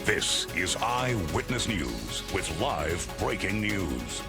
This is Eyewitness News with live breaking news.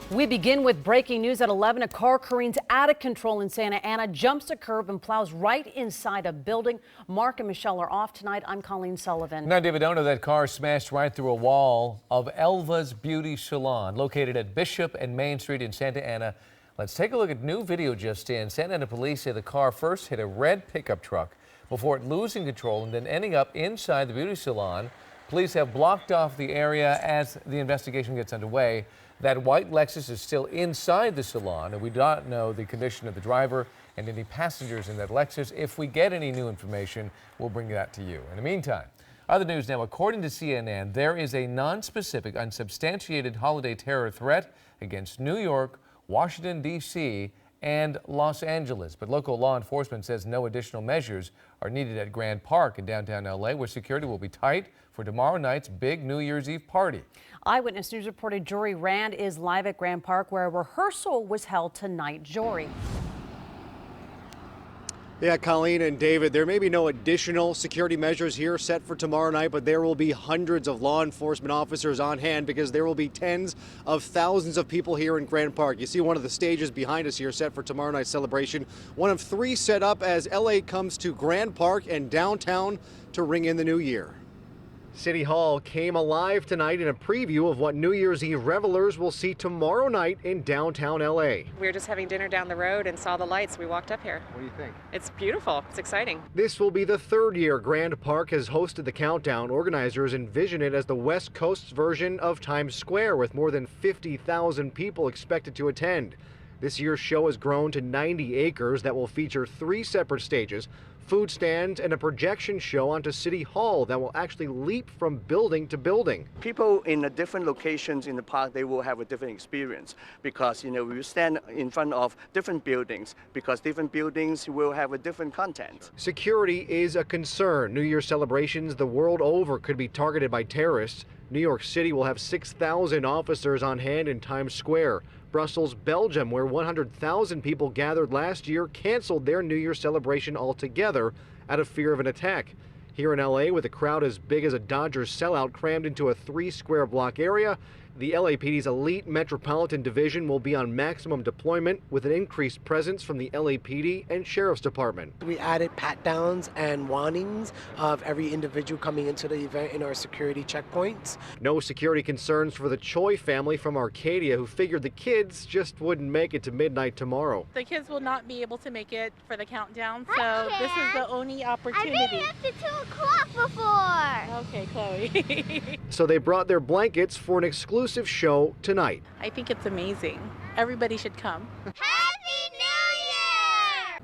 We begin with breaking news at 11. A car careens out of control in Santa Ana, jumps a curb and plows right inside a building. Mark and Michelle are off tonight. I'm Colleen Sullivan. Now, David, don't know that car smashed right through a wall of Elva's Beauty Salon, located at Bishop and Main Street in Santa Ana. Let's take a look at new video just in. Santa Ana police say the car first hit a red pickup truck before it losing control and then ending up inside the beauty salon. Police have blocked off the area as the investigation gets underway. That white Lexus is still inside the salon, and we do not know the condition of the driver and any passengers in that Lexus. If we get any new information, we'll bring that to you. In the meantime, other news now. According to CNN, there is a non-specific, unsubstantiated holiday terror threat against New York, Washington, D.C., and Los Angeles. But local law enforcement says no additional measures are needed at Grand Park in downtown L.A., where security will be tight for tomorrow night's big New Year's Eve party. Eyewitness News reporter Jory Rand is live at Grand Park, where a rehearsal was held tonight. Jory. Yeah, Colleen and David, there may be no additional security measures here set for tomorrow night, but there will be hundreds of law enforcement officers on hand because there will be tens of thousands of people here in Grand Park. You see one of the stages behind us here set for tomorrow night's celebration. One of three set up as LA comes to Grand Park and downtown to ring in the new year. City Hall came alive tonight in a preview of what New Year's Eve revelers will see tomorrow night in downtown LA. We were just having dinner down the road and saw the lights. We walked up here. What do you think? It's beautiful. It's exciting. This will be the third year Grand Park has hosted the countdown. Organizers envision it as the West Coast's version of Times Square, with more than 50,000 people expected to attend. This year's show has grown to 90 acres that will feature 3 separate stages, food stands, and a projection show onto City Hall that will actually leap from building to building. People in the different locations in the park, they will have a different experience because, we will stand in front of different buildings because different buildings will have a different content. Security is a concern. New Year's celebrations the world over could be targeted by terrorists. New York City will have 6,000 officers on hand in Times Square. Brussels, Belgium, where 100,000 people gathered last year, canceled their New Year's celebration altogether out of fear of an attack. Here in LA, with a crowd as big as a Dodgers sellout crammed into a 3-square-block area, the LAPD's elite metropolitan division will be on maximum deployment with an increased presence from the LAPD and Sheriff's Department. We added pat-downs and warnings of every individual coming into the event in our security checkpoints. No security concerns for the Choi family from Arcadia, who figured the kids just wouldn't make it to midnight tomorrow. The kids will not be able to make it for the countdown, so this is the only opportunity. I've been up to 2 o'clock before. Okay, Chloe. So they brought their blankets for an exclusive show tonight. I think it's amazing. Everybody should come. Happy New Year!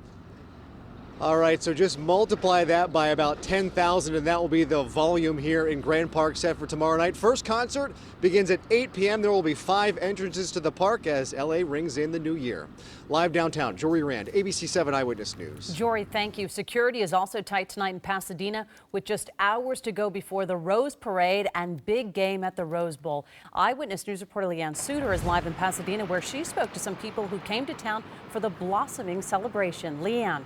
All right, so just multiply that by about 10,000 and that will be the volume here in Grand Park set for tomorrow night. First concert begins at 8 p.m. There will be 5 entrances to the park as LA rings in the new year. Live downtown, Jory Rand, ABC-7 Eyewitness News. Jory, thank you. Security is also tight tonight in Pasadena with just hours to go before the Rose Parade and big game at the Rose Bowl. Eyewitness News reporter Leanne Suter is live in Pasadena, where she spoke to some people who came to town for the blossoming celebration. Leanne.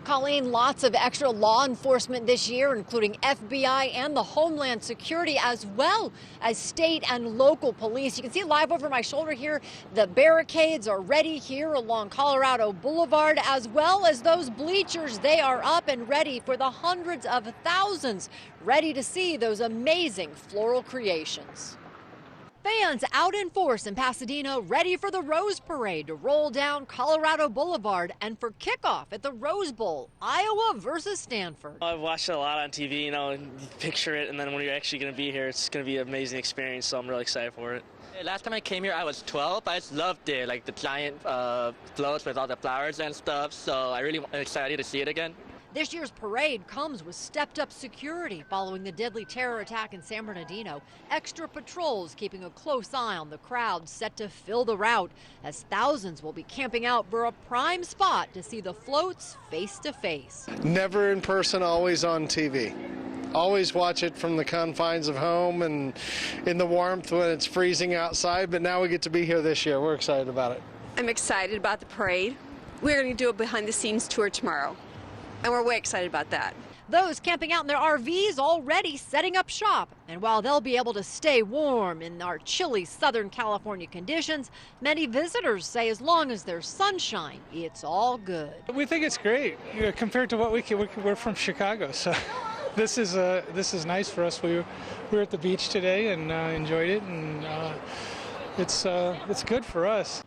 Colleen, lots of extra law enforcement this year, including FBI and the Homeland Security, as well as state and local police. You can see live over my shoulder here, the barricades are ready here along Colorado Boulevard, as well as those bleachers. They are up and ready for the hundreds of thousands ready to see those amazing floral creations. Fans out in force in Pasadena, ready for the Rose Parade to roll down Colorado Boulevard and for kickoff at the Rose Bowl, Iowa versus Stanford. I've watched it a lot on TV, and you picture it, and then when you're actually going to be here, it's going to be an amazing experience, so I'm really excited for it. Last time I came here, I was 12. I just loved it, like the giant floats with all the flowers and stuff, so I really am excited to see it again. This year's parade comes with stepped-up security following the deadly terror attack in San Bernardino. Extra patrols keeping a close eye on the crowd set to fill the route as thousands will be camping out for a prime spot to see the floats face-to-face. Never in person, always on TV. Always watch it from the confines of home and in the warmth when it's freezing outside, but now we get to be here this year. We're excited about it. I'm excited about the parade. We're going to do a behind-the-scenes tour tomorrow, and we're way excited about that. Those camping out in their RVs already setting up shop. And while they'll be able to stay warm in our chilly Southern California conditions, many visitors say as long as there's sunshine, it's all good. We think it's great compared to what we're from Chicago, so this is nice for us. We were at the beach today and enjoyed it, and it's good for us.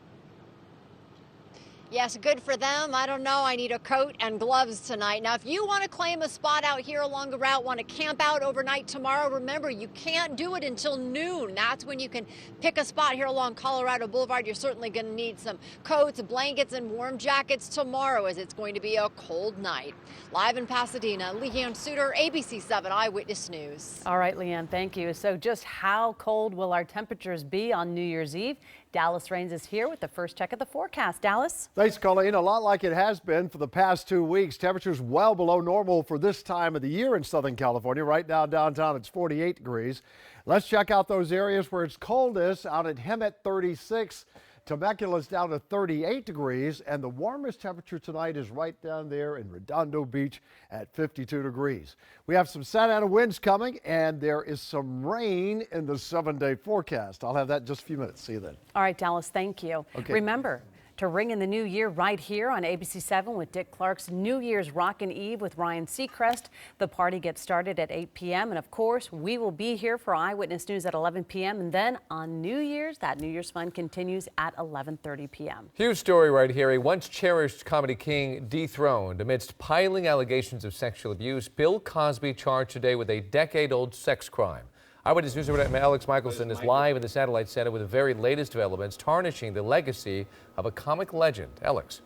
Yes, good for them. I don't know. I need a coat and gloves tonight. Now, if you want to claim a spot out here along the route, want to camp out overnight tomorrow, remember, you can't do it until noon. That's when you can pick a spot here along Colorado Boulevard. You're certainly going to need some coats, blankets, and warm jackets tomorrow, as it's going to be a cold night. Live in Pasadena, Leanne Suter, ABC7 Eyewitness News. All right, Leanne, thank you. So just how cold will our temperatures be on New Year's Eve? Dallas Rains is here with the first check of the forecast. Dallas? Thanks, Colleen. A lot like it has been for the past 2 weeks. Temperatures well below normal for this time of the year in Southern California. Right now downtown it's 48 degrees. Let's check out those areas where it's coldest. Out at Hemet 36. Temecula's down to 38 degrees, and the warmest temperature tonight is right down there in Redondo Beach at 52 degrees. We have some Santa Ana winds coming, and there is some rain in the 7-day forecast. I'll have that in just a few minutes. See you then. All right, Dallas, thank you. Okay. Remember to ring in the new year right here on ABC7 with Dick Clark's New Year's Rockin' Eve with Ryan Seacrest. The party gets started at 8 p.m. And of course, we will be here for Eyewitness News at 11 p.m. And then on New Year's, that New Year's fun continues at 11:30 p.m. Huge story right here. A once cherished comedy king dethroned amidst piling allegations of sexual abuse. Bill Cosby charged today with a decade-old sex crime. Eyewitness News reporter Alex Michelson is live in the Satellite Center with the very latest developments tarnishing the legacy of a comic legend. Alex.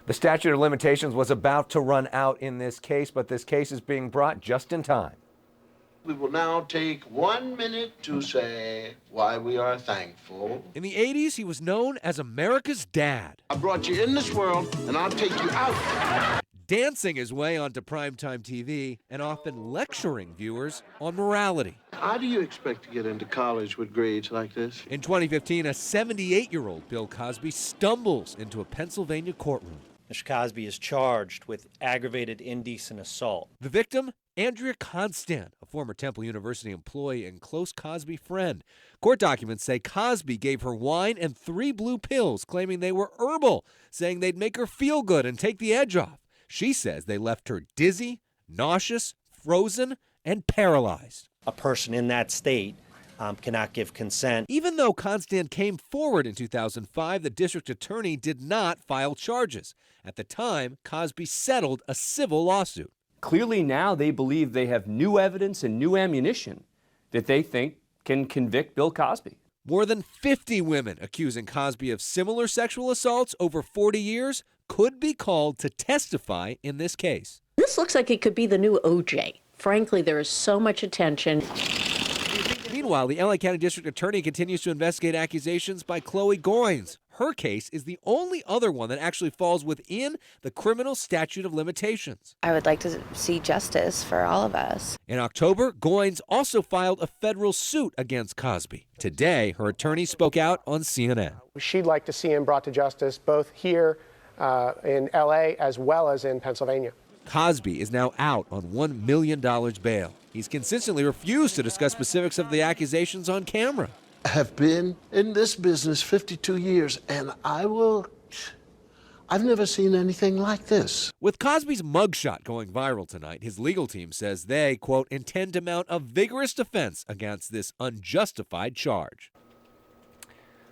The statute of limitations was about to run out in this case, but this case is being brought just in time. We will now take 1 minute to say why we are thankful. In the 80s, he was known as America's dad. I brought you in this world, and I'll take you out. Dancing his way onto primetime TV and often lecturing viewers on morality. How do you expect to get into college with grades like this? In 2015, a 78-year-old Bill Cosby stumbles into a Pennsylvania courtroom. Mr. Cosby is charged with aggravated indecent assault. The victim, Andrea Constant, a former Temple University employee and close Cosby friend. Court documents say Cosby gave her wine and 3 blue pills, claiming they were herbal, saying they'd make her feel good and take the edge off. She says they left her dizzy, nauseous, frozen, and paralyzed. A person in that state cannot give consent. Even though Constant came forward in 2005, the district attorney did not file charges. At the time, Cosby settled a civil lawsuit. Clearly now they believe they have new evidence and new ammunition that they think can convict Bill Cosby. More than 50 women accusing Cosby of similar sexual assaults over 40 years could be called to testify in this case. This looks like it could be the new OJ. Frankly, there is so much attention. Meanwhile, the LA County District Attorney continues to investigate accusations by Chloe Goins. Her case is the only other one that actually falls within the criminal statute of limitations. I would like to see justice for all of us. In October, Goins also filed a federal suit against Cosby. Today, her attorney spoke out on CNN. She'd like to see him brought to justice both here in LA as well as in Pennsylvania. Cosby is now out on $1 million bail. He's consistently refused to discuss specifics of the accusations on camera. I have been in this business 52 years, and I've never seen anything like this. With Cosby's mugshot going viral tonight, his legal team says they, quote, intend to mount a vigorous defense against this unjustified charge.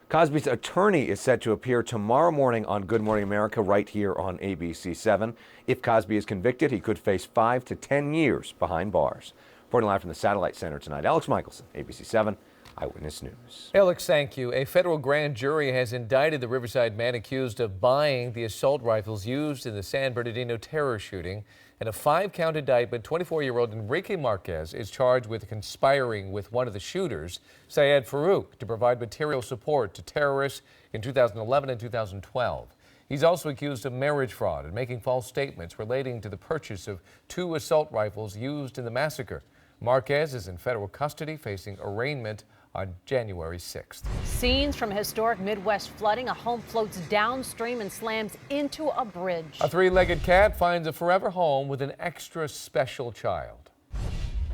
Cosby's attorney is set to appear tomorrow morning on Good Morning America right here on ABC7. If Cosby is convicted, he could face 5 to 10 years behind bars. Reporting live from the Satellite Center tonight, Alex Michelson, ABC7 Eyewitness News. Alex, thank you. A federal grand jury has indicted the Riverside man accused of buying the assault rifles used in the San Bernardino terror shooting. In a 5-count indictment, 24-year-old Enrique Marquez is charged with conspiring with one of the shooters, Syed Farouk, to provide material support to terrorists in 2011 and 2012. He's also accused of marriage fraud and making false statements relating to the purchase of 2 assault rifles used in the massacre. Marquez is in federal custody facing arraignment on January 6th. Scenes from historic Midwest flooding. A home floats downstream and slams into a bridge. A three-legged cat finds a forever home with an extra special child.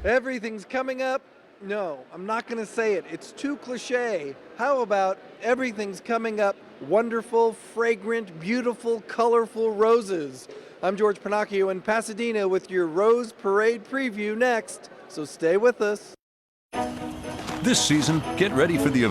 Everything's coming up. No, I'm not going to say it. It's too cliche. How about everything's coming up? Wonderful, fragrant, beautiful, colorful roses. I'm George Pinocchio in Pasadena with your Rose Parade preview next, so stay with us. This season, get ready for the